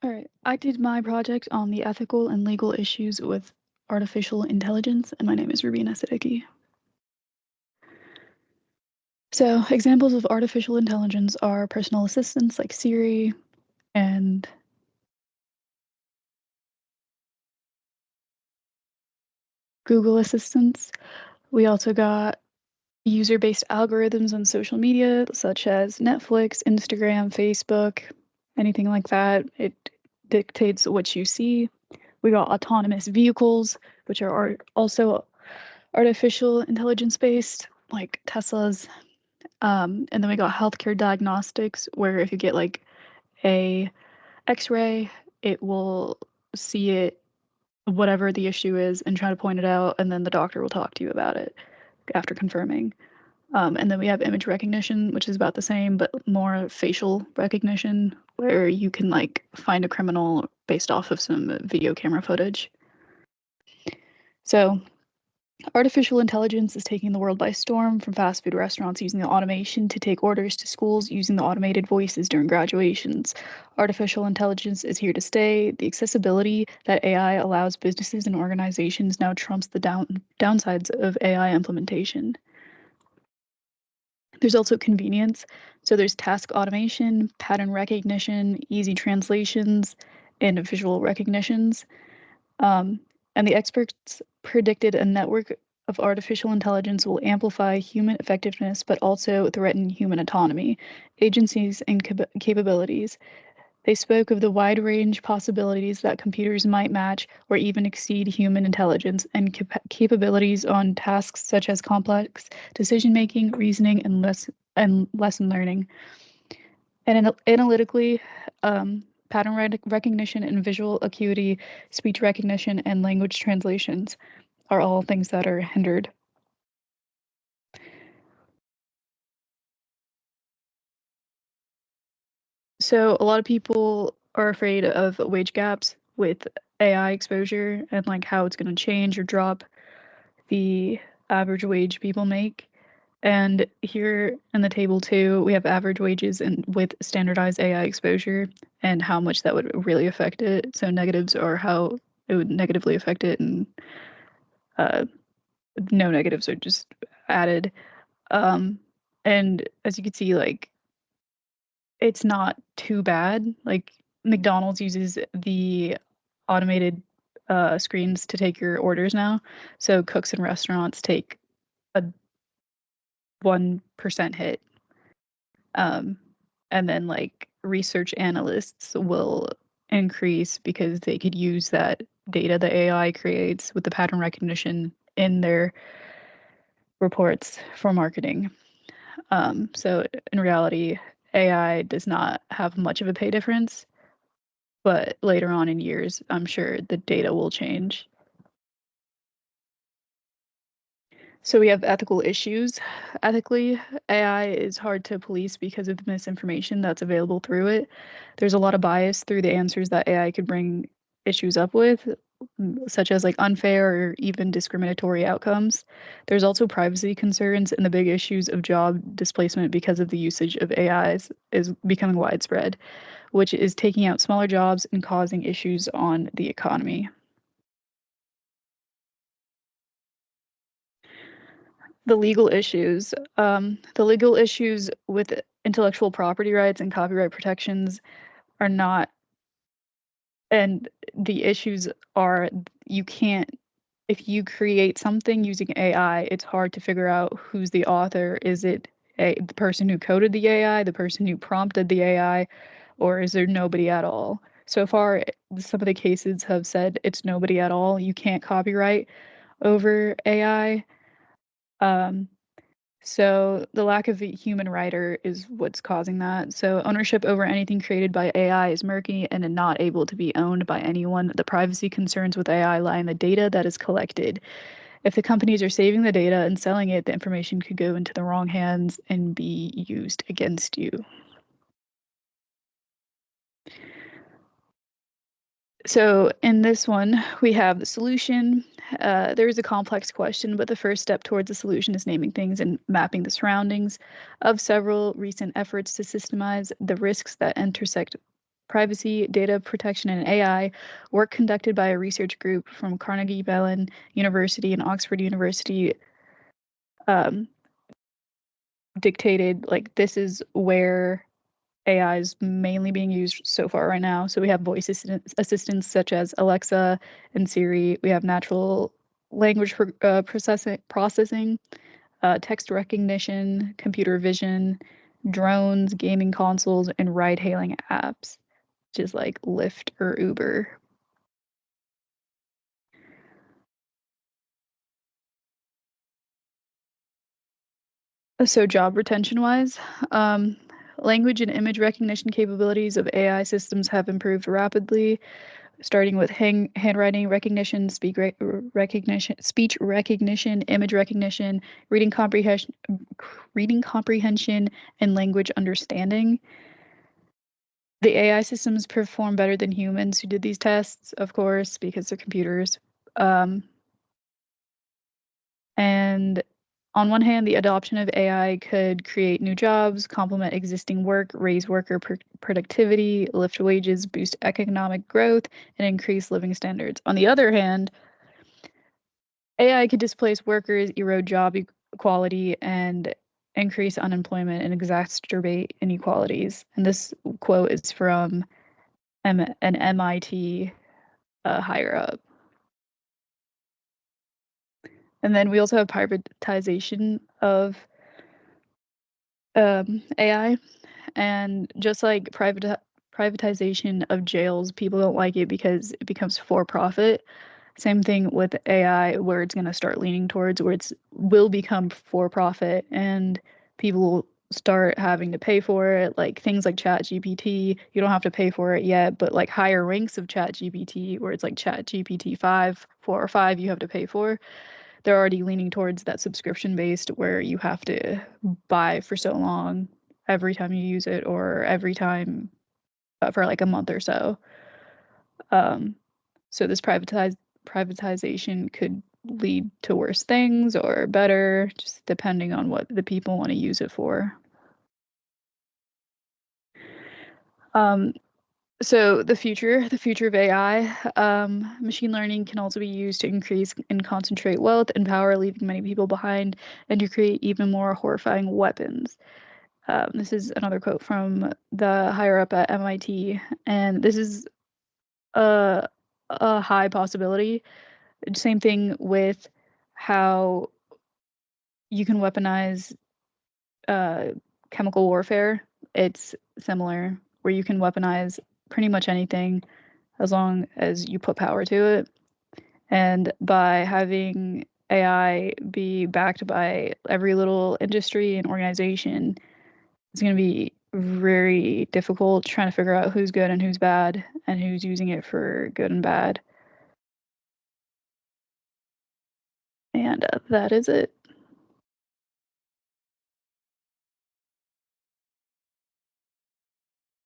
All right, I did my project on the ethical and legal issues with artificial intelligence, and my name is Rubina Siddiqui. So, examples of artificial intelligence are personal assistants like Siri and Google Assistants. We also got user-based algorithms on social media, such as Netflix, Instagram, Facebook, anything like that. It dictates what you see. We got autonomous vehicles, which are also artificial intelligence based, like Tesla's. And then we got healthcare diagnostics, where if you get like a X-ray, it will see it, whatever the issue is, and try to point it out, and then the doctor will talk to you about it after confirming. And then we have image recognition, which is about the same, but more facial recognition, where you can like find a criminal based off of some video camera footage. So artificial intelligence is taking the world by storm, from fast food restaurants using the automation to take orders to schools using the automated voices during graduations. Artificial intelligence is here to stay. The accessibility that AI allows businesses and organizations now trumps the downsides of AI implementation. There's also convenience. So there's task automation, pattern recognition, easy translations, and visual recognitions. Um, and the experts predicted a network of artificial intelligence will amplify human effectiveness, but also threaten human autonomy, agencies, and capabilities. They spoke of the wide range possibilities that computers might match or even exceed human intelligence and capabilities on tasks such as complex decision making, reasoning, and lesson learning. And analytically, pattern recognition and visual acuity, speech recognition, and language translations are all things that are hindered. So a lot of people are afraid of wage gaps with AI exposure and like how it's going to change or drop the average wage people make. And here in the table too, we have average wages and with standardized AI exposure and how much that would really affect it. So negatives are how it would negatively affect it, and uh, no negatives are just added. Um, and as you can see, like it's not too bad. Like McDonald's uses the automated screens to take your orders now. So cooks and restaurants take a 1% hit. Um, and then like research analysts will increase because they could use that data the AI creates with the pattern recognition in their reports for marketing. So in reality, AI does not have much of a pay difference, but later on in years, I'm sure the data will change. So we have ethical issues. Ethically, AI is hard to police because of the misinformation that's available through it. There's a lot of bias through the answers that AI could bring issues up with, such as like unfair or even discriminatory outcomes. There's also privacy concerns, and the big issues of job displacement because of the usage of AIs is becoming widespread, which is taking out smaller jobs and causing issues on the economy. The legal issues with intellectual property rights and copyright protections are not, and the issues are you can't, if you create something using AI, it's hard to figure out who's the author. Is it the person who coded the AI, the person who prompted the AI, or is there nobody at all? So far, some of the cases have said it's nobody at all. You can't copyright over AI. Um, So the lack of a human writer is what's causing that. So ownership over anything created by AI is murky and not able to be owned by anyone. The privacy concerns with AI lie in the data that is collected. If the companies are saving the data and selling it, the information could go into the wrong hands and be used against you. So in this one, we have the solution. There is a complex question, but the first step towards the solution is naming things and mapping the surroundings of several recent efforts to systemize the risks that intersect Privacy, Data Protection, and AI, work conducted by a research group from Carnegie Mellon University and Oxford University um, dictated, like, this is where AI is mainly being used so far right now. So we have voice assistants such as Alexa and Siri. We have natural language processing, text recognition, computer vision, drones, gaming consoles, and ride-hailing apps, which is like Lyft or Uber. So job retention-wise, language and image recognition capabilities of AI systems have improved rapidly, starting with handwriting recognition, speech recognition, image recognition, reading comprehension, and language understanding. The AI systems perform better than humans who did these tests, of course, because they're computers. And on one hand, the adoption of AI could create new jobs, complement existing work, raise worker productivity, lift wages, boost economic growth, and increase living standards. On the other hand, AI could displace workers, erode job equality, and increase unemployment and exacerbate inequalities. And this quote is from an MIT higher up. And then we also have privatization of AI. And just like privatization of jails, people don't like it because it becomes for profit. Same thing with AI, where it's going to start leaning towards where it's will become for profit and people will start having to pay for it. Like things like Chat GPT, you don't have to pay for it yet, but like higher ranks of Chat GPT, where it's like Chat GPT 5, 4, or 5, you have to pay for. They're already leaning towards that subscription based where you have to buy for so long every time you use it or every time for like a month or so. So this privatization could lead to worse things or better, just depending on what the people want to use it for. So the future of AI, machine learning can also be used to increase and concentrate wealth and power, leaving many people behind, and to create even more horrifying weapons. This is another quote from the higher up at MIT, and this is a high possibility. Same thing with how you can weaponize chemical warfare. It's similar, where you can weaponize pretty much anything as long as you put power to it. And by having AI be backed by every little industry and organization, it's going to be very difficult trying to figure out who's good and who's bad and who's using it for good and bad. And that is it.